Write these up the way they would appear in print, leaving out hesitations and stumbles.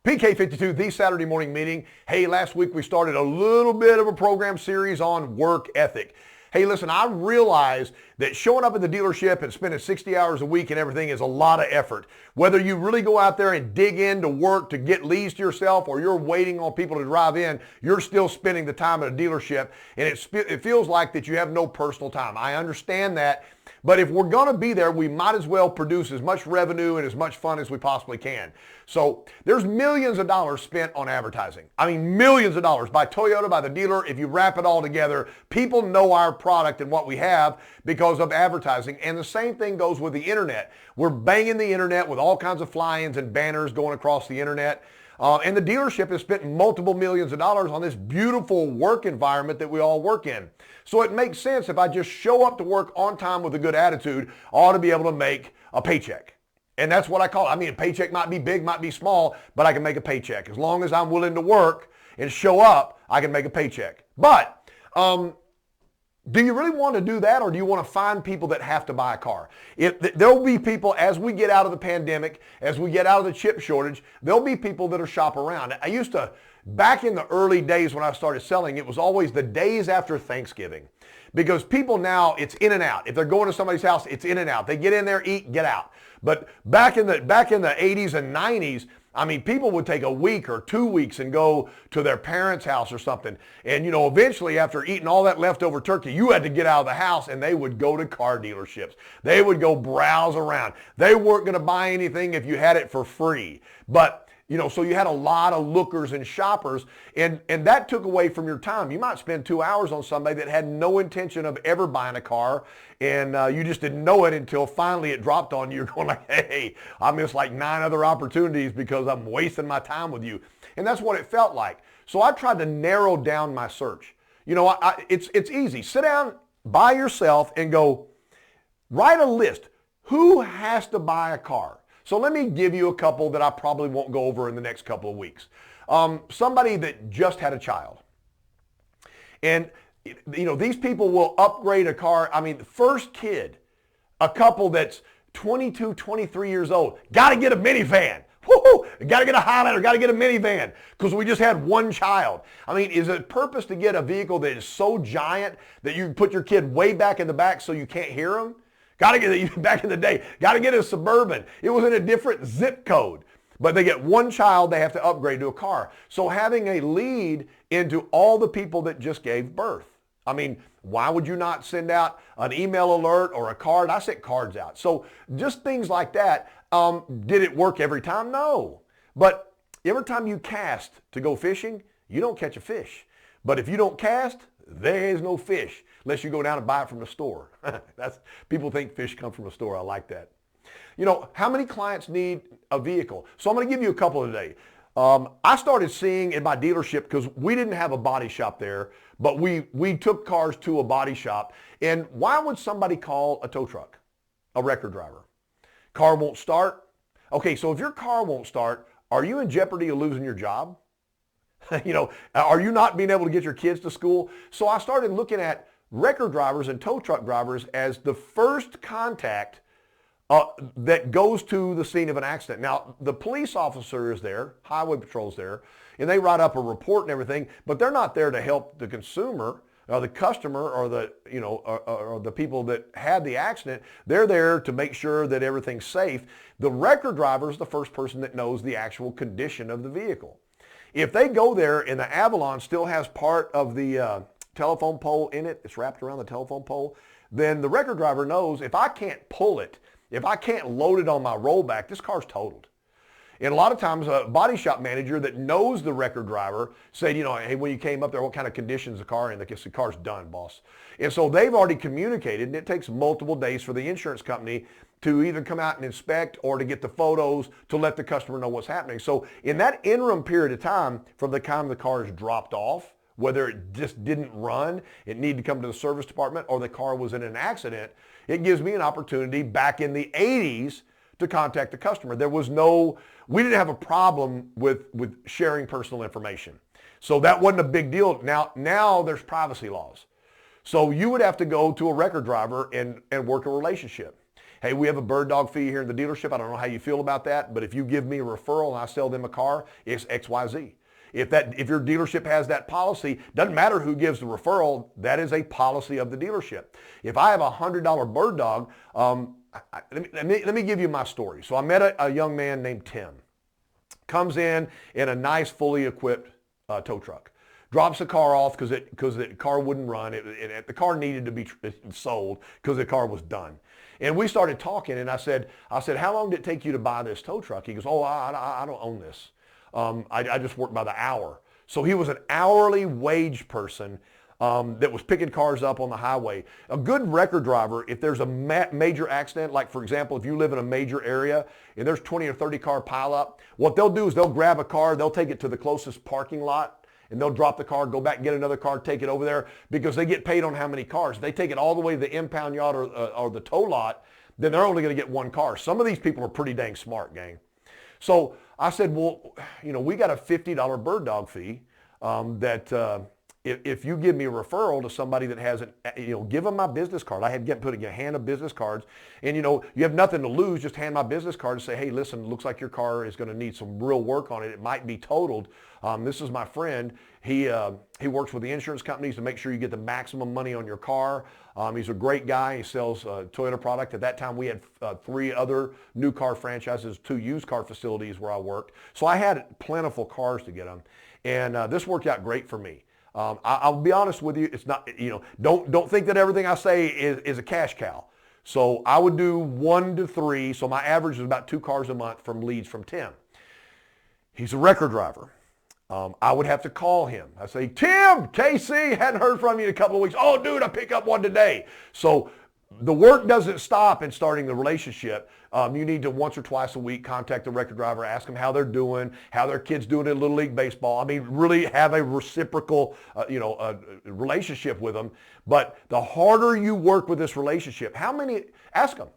PK52, the Saturday morning meeting. Hey, last week we started a little bit of a program series on work ethic. Hey, listen, I realize that showing up at the dealership and spending 60 hours a week and everything is a lot of effort. Whether you really go out there and dig into work to get leads to yourself or you're waiting on people to drive in, you're still spending the time at a dealership, and it feels like that you have no personal time. I understand that. But if we're going to be there, we might as well produce as much revenue and as much fun as we possibly can. So there's millions of dollars spent on advertising. I mean, millions of dollars by Toyota, by the dealer. If you wrap it all together, people know our product and what we have because of advertising. And the same thing goes with the internet. We're banging the internet with all kinds of fly-ins and banners going across the internet. And the dealership has spent multiple millions of dollars on this beautiful work environment that we all work in. So it makes sense if I just show up to work on time with a good attitude, I ought to be able to make a paycheck. And that's what I call it. I mean, a paycheck might be big, might be small, but I can make a paycheck. As long as I'm willing to work and show up, I can make a paycheck. But do you really want to do that, or do you want to find people that have to buy a car? There'll be people, as we get out of the pandemic, as we get out of the chip shortage, there'll be people that'll shop around. I used to, back in the early days when I started selling, it was always the days after Thanksgiving. Because people now, it's in and out. If they're going to somebody's house, it's in and out. They get in there, eat, get out. But back in the 80s and 90s, I mean, people would take a week or 2 weeks and go to their parents' house or something. And, eventually after eating all that leftover turkey, you had to get out of the house, and they would go to car dealerships. They would go browse around. They weren't going to buy anything if you had it for free. But, so you had a lot of lookers and shoppers, and that took away from your time. You might spend 2 hours on somebody that had no intention of ever buying a car, and you just didn't know it until finally it dropped on you. You're going like, hey, I missed like 9 other opportunities because I'm wasting my time with you. And that's what it felt like. So I tried to narrow down my search. It's easy. Sit down by yourself and go, write a list. Who has to buy a car? So let me give you a couple that I probably won't go over in the next couple of weeks. Somebody that just had a child. And, these people will upgrade a car. I mean, the first kid, a couple that's 22, 23 years old, got to get a minivan. Woo-hoo! Got to get a Highlander, got to get a minivan because we just had one child. I mean, is it purpose to get a vehicle that is so giant that you put your kid way back in the back so you can't hear him? Got to get it back in the day. Got to get a Suburban. It was in a different zip code. But they get one child, they have to upgrade to a car. So having a lead into all the people that just gave birth. I mean, why would you not send out an email alert or a card? I sent cards out. So just things like that. Did it work every time? No. But every time you cast to go fishing, you don't catch a fish. But if you don't cast, there is no fish unless you go down and buy it from the store. People think fish come from a store. I like that. How many clients need a vehicle? So I'm going to give you a couple today. I started seeing in my dealership, because we didn't have a body shop there, but we took cars to a body shop. And why would somebody call a tow truck? A record driver. Car won't start. Okay, so if your car won't start, are you in jeopardy of losing your job? Are you not being able to get your kids to school? So I started looking at record drivers and tow truck drivers as the first contact that goes to the scene of an accident. Now, the police officer is there, highway patrol's there, and they write up a report and everything, but they're not there to help the consumer or the customer or the people that had the accident. They're there to make sure that everything's safe. The record driver is the first person that knows the actual condition of the vehicle. If they go there and the Avalon still has part of the telephone pole in it, it's wrapped around the telephone pole, then the record driver knows if I can't pull it, if I can't load it on my rollback, this car's totaled. And a lot of times a body shop manager that knows the record driver said, hey, when you came up there, what kind of conditions the car in? The car's done, boss. And so they've already communicated, and it takes multiple days for the insurance company to either come out and inspect or to get the photos to let the customer know what's happening. So in that interim period of time, from the time the car is dropped off, whether it just didn't run, it needed to come to the service department, or the car was in an accident, it gives me an opportunity back in the 80s to contact the customer. We didn't have a problem with sharing personal information. So that wasn't a big deal. Now there's privacy laws. So you would have to go to a record driver and work a relationship. hey, we have a bird dog fee here in the dealership. I don't know how you feel about that, but if you give me a referral and I sell them a car, it's XYZ. If your dealership has that policy, doesn't matter who gives the referral, that is a policy of the dealership. If I have a $100 bird dog, let me give you my story. So I met a young man named Tim. Comes in a nice, fully equipped tow truck. Drops the car off because the car wouldn't run. The car needed to be sold because the car was done. And we started talking, and I said, how long did it take you to buy this tow truck? He goes, oh, I don't own this. I just work by the hour. So he was an hourly wage person that was picking cars up on the highway. A good record driver, if there's a major accident, like for example, if you live in a major area and there's 20 or 30 car pileup, what they'll do is they'll grab a car, they'll take it to the closest parking lot, and they'll drop the car, go back and get another car, take it over there, because they get paid on how many cars. If they take it all the way to the impound yard or the tow lot, then they're only going to get one car. Some of these people are pretty dang smart, gang. So I said, well, we got a $50 bird dog fee that if you give me a referral to somebody that hasn't, give them my business card. I had put a hand of business cards, and you have nothing to lose. Just hand my business card and say, hey, listen, it looks like your car is going to need some real work on it. It might be totaled. This is my friend. He works with the insurance companies to make sure you get the maximum money on your car. He's a great guy. He sells Toyota product. At that time, we had 3 other new car franchises, 2 used car facilities where I worked. So I had plentiful cars to get them, and this worked out great for me. I'll be honest with you. It's not, don't think that everything I say is a cash cow. So I would do 1 to 3. So my average is about 2 cars a month from leads from Tim. He's a record driver. I would have to call him. I say, Tim, KC, hadn't heard from you in a couple of weeks. Oh, dude, I pick up one today. So the work doesn't stop in starting the relationship. You need to once or twice a week contact the record driver, ask them how they're doing, how their kid's doing in Little League Baseball. I mean, really have a reciprocal, relationship with them. But the harder you work with this relationship, ask them.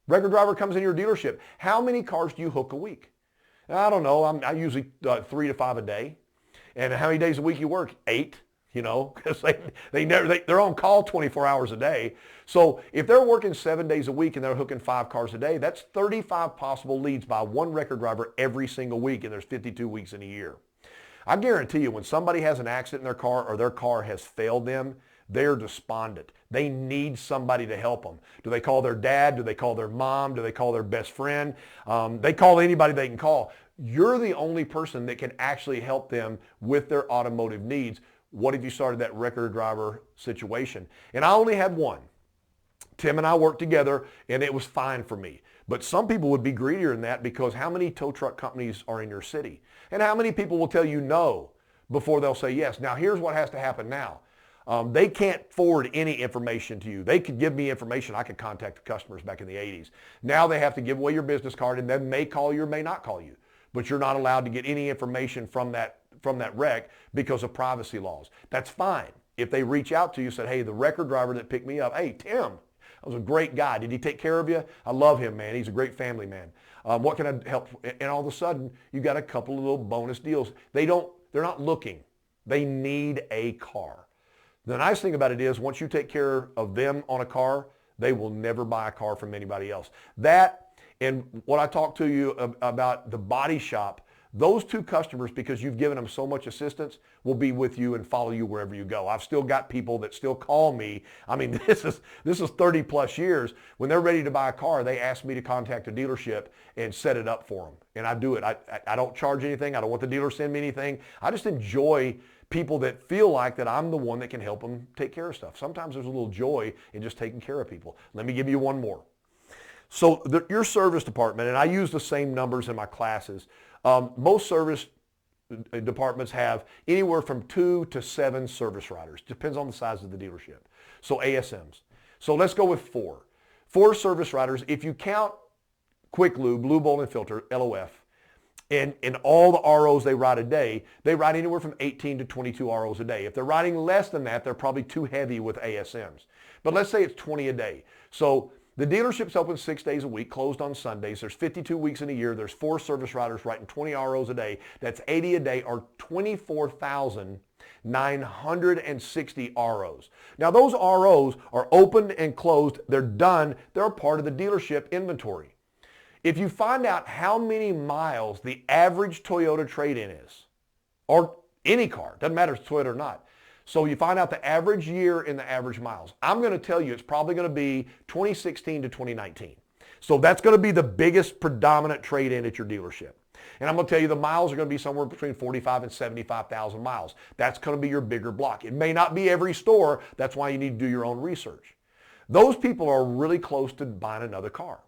Record driver comes in your dealership. How many cars do you hook a week? I don't know. I usually 3 to 5 a day. And how many days a week you work? 8. Because they're on call 24 hours a day. So if they're working 7 days a week and they're hooking 5 cars a day, that's 35 possible leads by one record driver every single week, and there's 52 weeks in a year. I guarantee you, when somebody has an accident in their car or their car has failed them, they're despondent. They need somebody to help them. Do they call their dad? Do they call their mom? Do they call their best friend? They call anybody they can call. You're the only person that can actually help them with their automotive needs. What if you started that record driver situation? And I only had one. Tim and I worked together, and it was fine for me. But some people would be greedier than that, because how many tow truck companies are in your city? And how many people will tell you no before they'll say yes? Now, here's what has to happen now. They can't forward any information to you. They could give me information. I could contact the customers back in the 80s. Now they have to give away your business card, and then may call you or may not call you. But you're not allowed to get any information from that wreck because of privacy laws. That's fine. If they reach out to you and said, hey, the record driver that picked me up, hey, Tim, that was a great guy. Did he take care of you? I love him, man. He's a great family man. What can I help? And all of a sudden, you got a couple of little bonus deals. They're not looking. They need a car. The nice thing about it is, once you take care of them on a car, they will never buy a car from anybody else. That, and what I talked to you about the body shop, those 2 customers, because you've given them so much assistance, will be with you and follow you wherever you go. I've still got people that still call me. I mean, this is 30 plus years. When they're ready to buy a car, they ask me to contact a dealership and set it up for them. And I do it. I don't charge anything. I don't want the dealer to send me anything. I just enjoy people that feel like that I'm the one that can help them take care of stuff. Sometimes there's a little joy in just taking care of people. Let me give you one more. So your service department, and I use the same numbers in my classes, most service departments have anywhere from 2 to 7 service writers. Depends on the size of the dealership. So ASMs. So let's go with 4. 4 service writers. If you count Quick Lube, Blue Bolt and Filter, LOF, and all the ROs they write a day, they write anywhere from 18 to 22 ROs a day. If they're writing less than that, they're probably too heavy with ASMs. But let's say it's 20 a day. So The dealership's open 6 days a week, closed on Sundays. There's 52 weeks in a year. There's 4 service writers writing 20 ROs a day. That's 80 a day, or 24,960 ROs. Now those ROs are opened and closed. They're done. They're a part of the dealership inventory. If you find out how many miles the average Toyota trade-in is, or any car, doesn't matter if it's Toyota or not. So you find out the average year and the average miles. I'm going to tell you it's probably going to be 2016 to 2019. So that's going to be the biggest predominant trade-in at your dealership. And I'm going to tell you the miles are going to be somewhere between 45 and 75,000 miles. That's going to be your bigger block. It may not be every store. That's why you need to do your own research. Those people are really close to buying another car.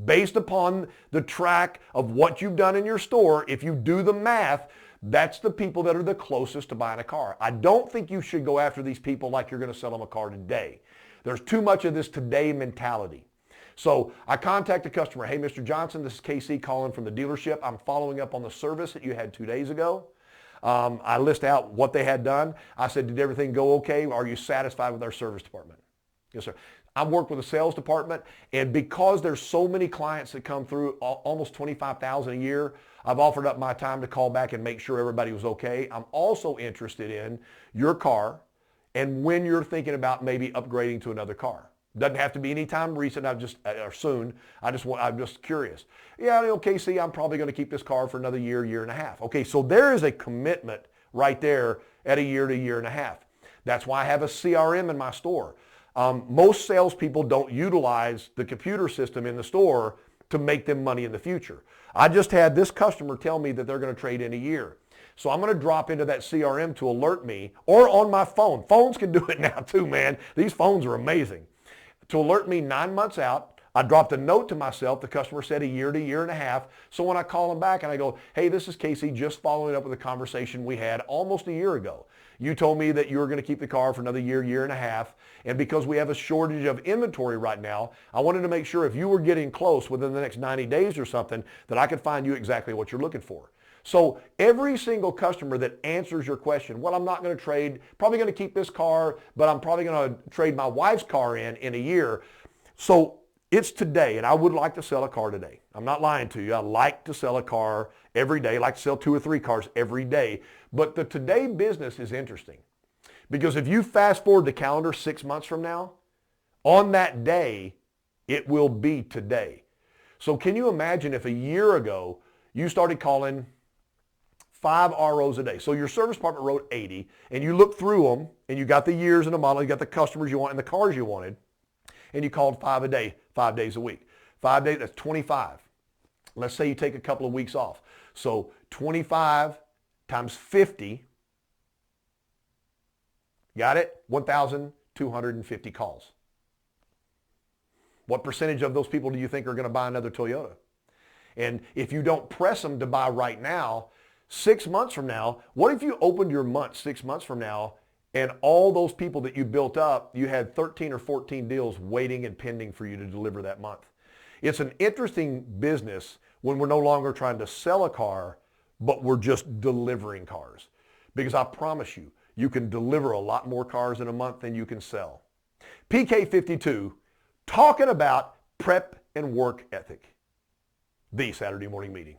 Based upon the track of what you've done in your store, if you do the math, that's the people that are the closest to buying a car. I don't think you should go after these people like you're going to sell them a car today. There's too much of this today mentality. So I contact the customer. Hey, Mr. Johnson, this is KC calling from the dealership. I'm following up on the service that you had 2 days ago. I list out what they had done. I said, did everything go okay? Are you satisfied with our service department? Yes, sir. I work with a sales department, and because there's so many clients that come through, almost 25,000 a year, I've offered up my time to call back and make sure everybody was okay. I'm also interested in your car and when you're thinking about maybe upgrading to another car. Doesn't have to be any time recent, or soon. I'm just curious. Yeah, KC, I'm probably going to keep this car for another year, year and a half. Okay, so there is a commitment right there at a year to year and a half. That's why I have a CRM in my store. Most salespeople don't utilize the computer system in the store to make them money in the future. I just had this customer tell me that they're going to trade in a year. So I'm going to drop into that CRM to alert me, or on my phone. Phones can do it now too, man. These phones are amazing. To alert me 9 months out, I dropped a note to myself. The customer said a year to year and a half. So when I call them back and I go, hey, this is Casey, just following up with a conversation we had almost a year ago. You told me that you were going to keep the car for another year, year and a half. And because we have a shortage of inventory right now, I wanted to make sure if you were getting close within the next 90 days or something, that I could find you exactly what you're looking for. So every single customer that answers your question, well, I'm not going to trade, probably going to keep this car, but I'm probably going to trade my wife's car in a year. So it's today, and I would like to sell a car today. I'm not lying to you. I like to sell a car every day. I like to sell 2 or 3 cars every day. But the today business is interesting, because if you fast forward the calendar 6 months from now, on that day, it will be today. So can you imagine if a year ago you started calling 5 ROs a day? So your service department wrote 80, and you looked through them, and you got the years and the model, you got the customers you want and the cars you wanted, and you called 5 a day, 5 days a week. 5 days, that's 25. Let's say you take a couple of weeks off. So 25 times 50, got it? 1,250 calls. What percentage of those people do you think are going to buy another Toyota? And if you don't press them to buy right now, 6 months from now, what if you opened your month 6 months from now and all those people that you built up, you had 13 or 14 deals waiting and pending for you to deliver that month? It's an interesting business when we're no longer trying to sell a car, but we're just delivering cars. Because I promise you, you can deliver a lot more cars in a month than you can sell. PK52, talking about prep and work ethic. The Saturday Morning Meeting.